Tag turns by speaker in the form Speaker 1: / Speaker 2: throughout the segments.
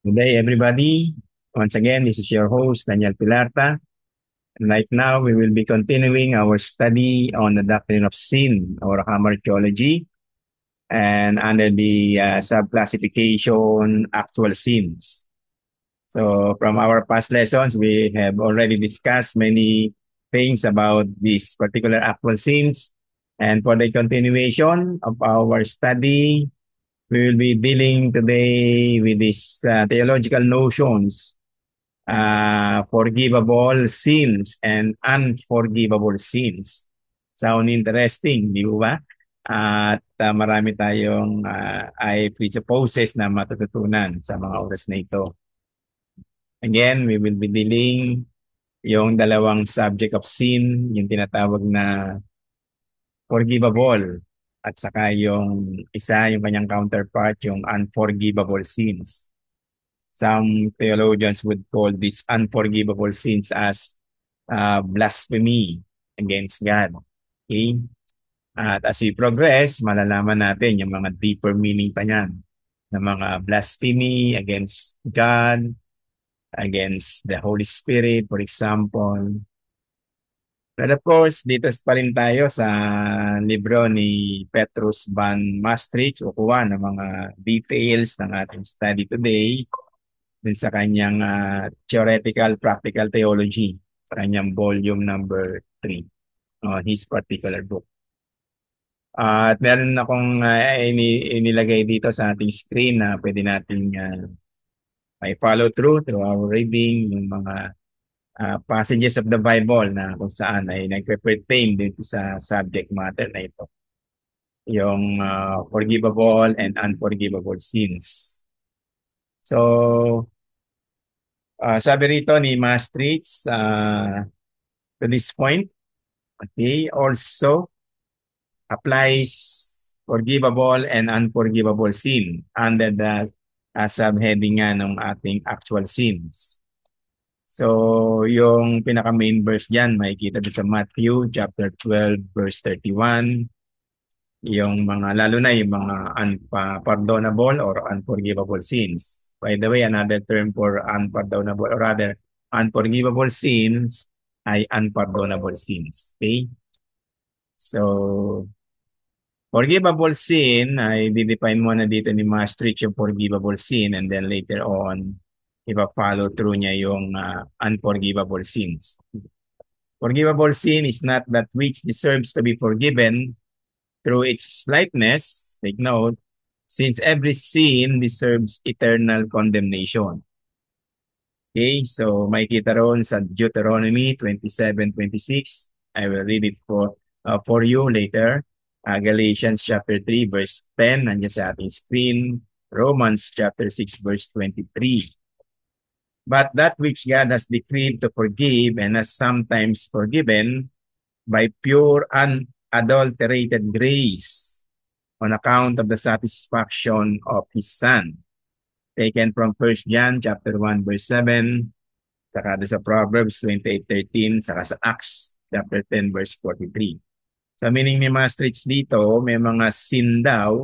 Speaker 1: Good day, everybody. Once again, this is your host, Daniel Pilarta. And right now, we will be continuing our study on the doctrine of sin or hamartiology and under the subclassification actual sins. So from our past lessons, we have already discussed many things about these particular actual sins. And for the continuation of our study, we will be dealing today with these theological notions, forgivable sins and unforgivable sins. Sound interesting, di ba? At marami tayong ay presupposes na matututunan sa mga oras na ito. Again, we will be dealing yung dalawang subject of sin, yung tinatawag na forgivable at saka yung isa, yung kanyang counterpart, yung unforgivable sins. Some theologians would call these unforgivable sins as blasphemy against God. Okay? At as we progress, malalaman natin yung mga deeper meaning pa niyan ng mga blasphemy against God, against the Holy Spirit, for example. But of course, dito pa rin tayo sa libro ni Petrus van Maastricht o kuha ng mga details ng ating study today dun sa kanyang Theoretical Practical Theology, sa kanyang volume number 3, his particular book. At meron akong inilagay dito sa ating screen na pwede nating may follow through our reading, yung mga passages of the Bible na kung saan ay nagpe-pertain dito sa subject matter na ito. Yung forgivable and unforgivable sins. So, sabi rito ni Maastricht, to this point, okay, also applies forgivable and unforgivable sin under the subheading nga ng ating actual sins. So, yung pinaka-main verse dyan, makikita doon sa Matthew chapter 12, verse 31. Yung mga, lalo na yung mga unpardonable or unforgivable sins. By the way, another term for unpardonable or rather unforgivable sins ay unpardonable sins. Okay? So, forgivable sin ay didefine mo na dito ni Maastricht yung forgivable sin and then later on, ipa-follow through niya yung unforgivable sins. Forgivable sin is not that which deserves to be forgiven through its slightness, take note, since every sin deserves eternal condemnation. Okay, so makikita roon sa Deuteronomy 27:26. I will read it for you later. Galatians chapter 3 verse 10, nandiyan sa ating screen. Romans chapter 6 verse 23. But that which God has decreed to forgive and has sometimes forgiven by pure unadulterated grace on account of the satisfaction of His Son. Taken from 1 John chapter 1 verse 7, saka sa Proverbs 28:13, saka sa Acts chapter 10 verse 43. So meaning ni Maastricht dito, may mga sin daw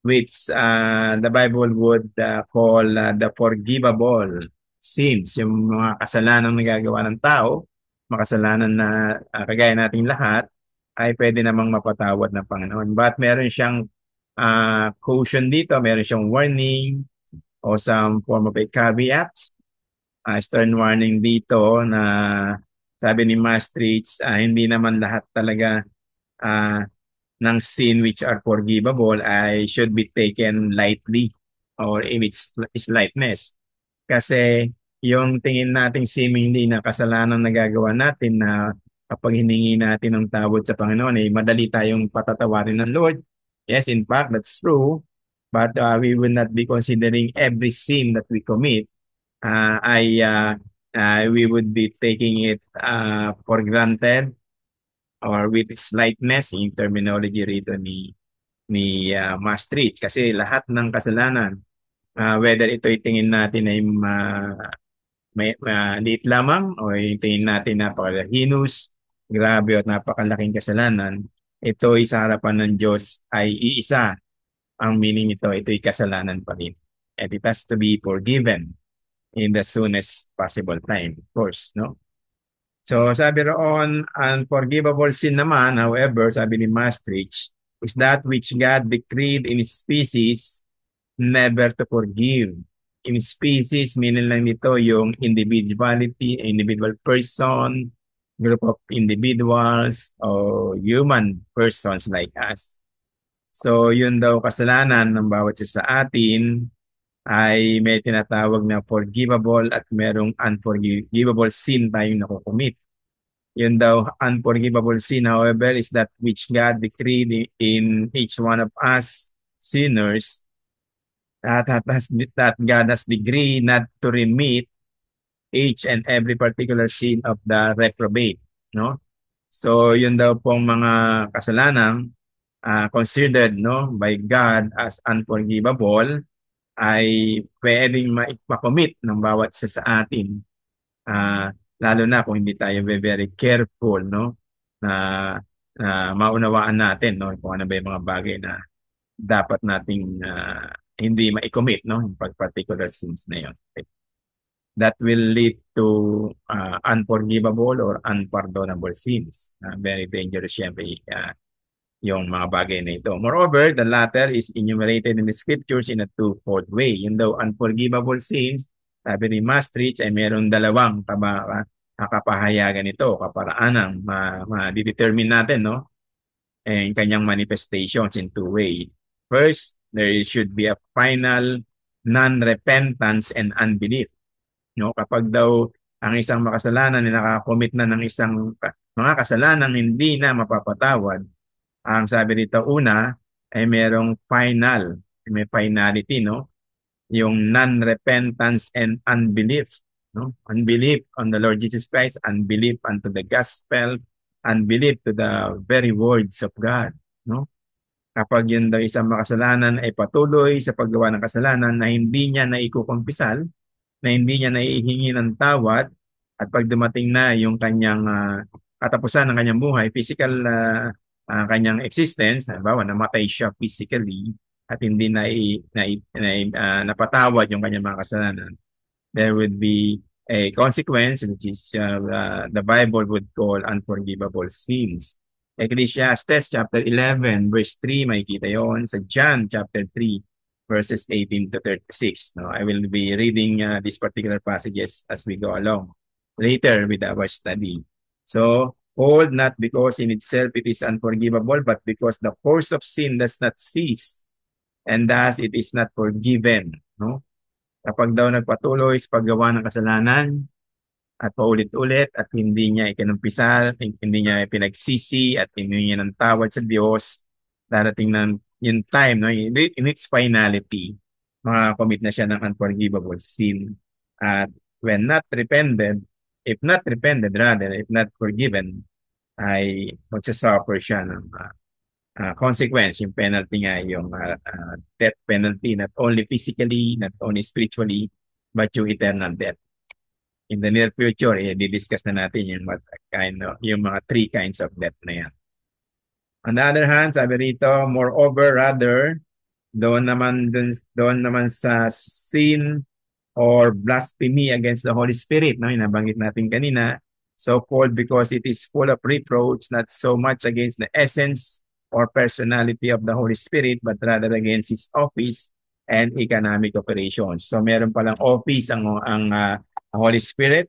Speaker 1: which the Bible would call the forgivable sins, yung mga kasalanan na nagagawa ng tao, makasalanan na kagaya nating lahat, ay pwede namang mapatawad ng Panginoon. But meron siyang caution dito, meron siyang warning o some form of a caveat, stern warning dito na sabi ni Maastricht, hindi naman lahat talaga ng sin which are forgivable ay should be taken lightly or in its lightness. Kasi yung tingin nating seemingly na kasalanan na gagawa natin na kapag hiningi natin ng tawad sa Panginoon ay madali tayong patatawarin ng Lord. Yes, in fact, that's true. But we will not be considering every sin that we commit. We would be taking it for granted or with slightness, yung terminology rito ni Maastricht. Kasi lahat ng kasalanan, whether ito tingin natin ay liit lamang o yung tingin natin napaka-heinous, grabe at napakalaking kasalanan, ito ay sa harapan ng Diyos ay iisa. Ang meaning nito, ito'y kasalanan pa rin. And it has to be forgiven. in the soonest possible time, of course, no? So sabi roon, unforgivable sin naman, however, sabi ni Maastricht, is that which God decreed in His species never to forgive. In species, meaning lang nito yung individuality, individual person, group of individuals, or human persons like us. So yun daw kasalanan ng bawat isa sa atin ay may tinatawag na forgivable at merong unforgivable sin tayong nakukumit. Yun daw, unforgivable sin, however, is that which God decreed in each one of us sinners that God has decreed not to remit each and every particular sin of the reprobate. No? So yun daw pong mga kasalanan considered by God as unforgivable ay pwedeng makomit ng bawat isa sa atin. Lalo na kung hindi tayo very careful na maunawaan natin kung ano ba yung mga bagay na dapat nating hindi ma-commit yung particular sins na yun. That will lead to unforgivable or unpardonable sins. Very dangerous syempre yung mga bagay na ito. Moreover, the latter is enumerated in the scriptures in a twofold way. Yung daw unforgivable sins, sabi ni Maastricht, ay mayroong dalawang kapahayagan ito, kaparaanan, ma-determine natin, and kanyang manifestations in two ways. First, there should be a final non-repentance and unbelief. Kapag daw ang isang makasalanan ay nakakomit na ng isang mga kasalanan hindi na mapapatawad, ang sabi dito una ay merong final, may finality, yung non-repentance and unbelief, unbelief on the Lord Jesus Christ, unbelief unto the gospel, unbelief to the very words of God, kapag yun daw isang makasalanan ay patuloy sa paggawa ng kasalanan na hindi niya naikukumpisal, na hindi niya naihingi ng tawad, at pag dumating na yung kanyang katapusan ng kanyang buhay, physical kanyang existence, halimbawa namatay siya physically at hindi napatawad yung kanyang mga kasalanan, there would be a consequence which is the Bible would call unforgivable sins. Ecclesiastes chapter 11 verse 3, makikita yon sa John chapter 3 verses 18 to 36. I will be reading these particular passages as we go along later with our study. So, hold not because in itself it is unforgivable, but because the force of sin does not cease, and thus it is not forgiven. Kapag daw nagpatuloy sa paggawa ng kasalanan at paulit-ulit at hindi niya ikinumpisal, hindi niya pinagsisi at hindi niya ng tawad sa Diyos, darating ng yung time, in its finality, makakomit na siya ng unforgivable sin. At when not repented, if not forgiven, ay magsasuffer siya ng consequence, yung penalty nga, yung death penalty, not only physically, not only spiritually, but yung eternal death. In the near future, di-discuss na natin yung mga three kinds of death na yan. On the other hand, sabi rito, moreover, rather, doon naman sa sin or blasphemy against the Holy Spirit, nabanggit natin kanina, so-called because it is full of reproach, not so much against the essence or personality of the Holy Spirit, but rather against His office and economic operations. So meron palang office ang Holy Spirit,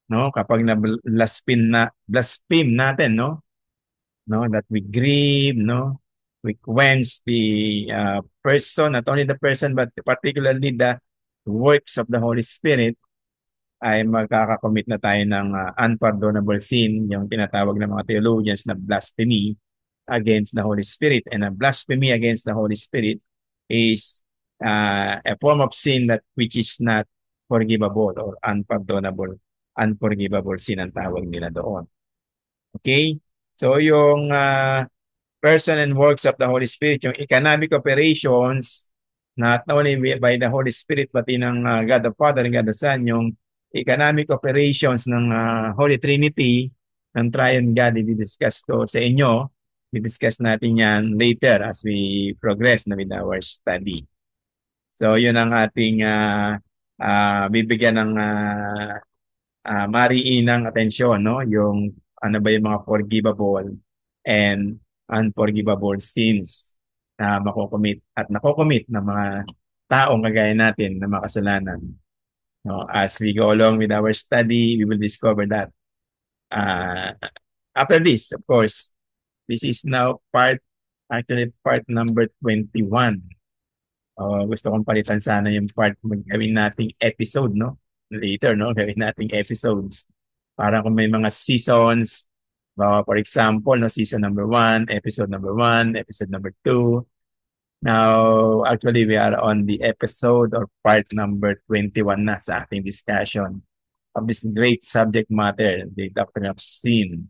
Speaker 1: kapag blaspheme natin, that we grieve, we quench the person, not only the person, but particularly the works of the Holy Spirit, ay magkakakomit na tayo ng unpardonable sin, yung tinatawag ng mga theologians na blasphemy against the Holy Spirit. And a blasphemy against the Holy Spirit is a form of sin which is not forgivable or unpardonable. Unforgivable sin ang tawag nila doon. Okay? So yung person and works of the Holy Spirit, yung economic operations, not only by the Holy Spirit, but in God the Father and God the Son, yung economic operations ng Holy Trinity, ng Triune God, i-discuss ko sa inyo. I-discuss natin yan later as we progress with our study. So yun ang ating bibigyan ng mariinang atensyon, no? Yung ano ba yung mga forgivable and unforgivable sins na makocommit at nakocommit ng mga taong kagaya natin na makasalanan. No? As we go along with our study, we will discover that. Uh, After this, of course, this is now actually part number 21. Gusto kong palitan sana yung part, gawin nating episode, no? Later, no? Gawin nating episodes. Para kung may mga seasons, for example, no, season number 1, episode number 2. Now, actually, we are on the episode or part number 21 na sa ating discussion of this great subject matter, the doctrine of sin,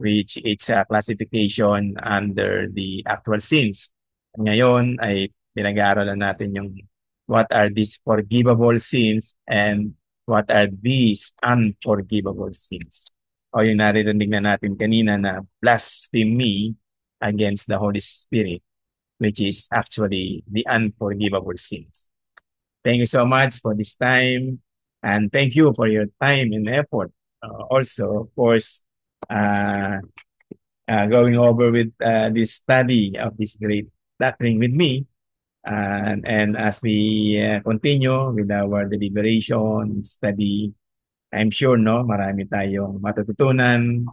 Speaker 1: which it's a classification under the actual sins. Ngayon ay pinag-aaralan natin yung what are these forgivable sins and what are these unforgivable sins. O yung naririnig na natin kanina na blasphemy against the Holy Spirit, which is actually the unforgivable sins. Thank you so much for this time, and thank you for your time and effort. Also, of course, uh, going over with this study of this great doctrine with me. And as we continue with our deliberation, study, I'm sure no, marami tayong matututunan,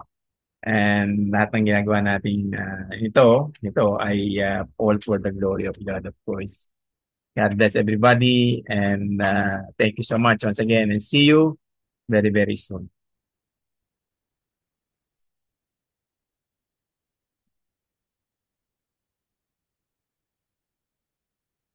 Speaker 1: and lahat ng ginagawa natin ito ay all for the glory of God, of course. God bless everybody, and thank you so much once again, and see you very, very soon.